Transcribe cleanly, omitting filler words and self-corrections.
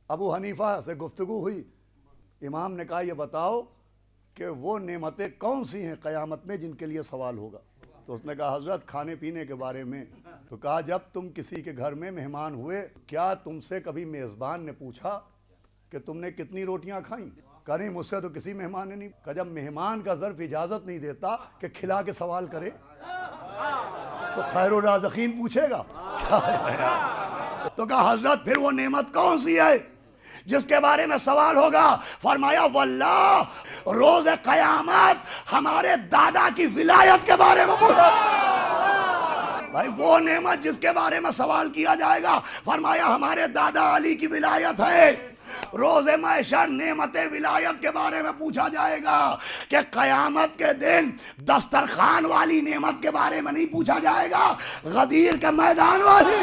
Abu Hanifa से गुफ्तगू हुई। इमाम ने कहा, ये बताओ कि वो नेमतें कौन सी हैं क़यामत में जिनके लिए सवाल होगा। तो उसने कहा, हज़रत खाने पीने के बारे में। तो कहा, जब तुम किसी के घर में मेहमान हुए, क्या तुमसे कभी मेज़बान ने पूछा कि तुमने कितनी रोटियां खाई? कहा, नहीं, मुझसे तो किसी मेहमान ने नहीं। कहा, जब मेहमान का ज़र्फ़ इजाज़त नहीं देता कि खिला के सवाल करे तो खैरुर राज़िकीन पूछेगा। तो कहा, हज़रत फिर वो नेमत कौन सी है जिसके बारे में सवाल होगा? फरमाया, वल्लाह, रोज़ क़यामत हमारे दादा की विलायत के बारे में पूछा। भाई वो नेमत जिसके बारे में सवाल किया जाएगा, फरमाया हमारे दादा अली की विलायत है। रोज़े महशर नेमत विलायत के बारे में पूछा जाएगा कि क़यामत के दिन दस्तरखान वाली नेमत के बारे में नहीं पूछा जाएगा, गदीर के मैदान वाली।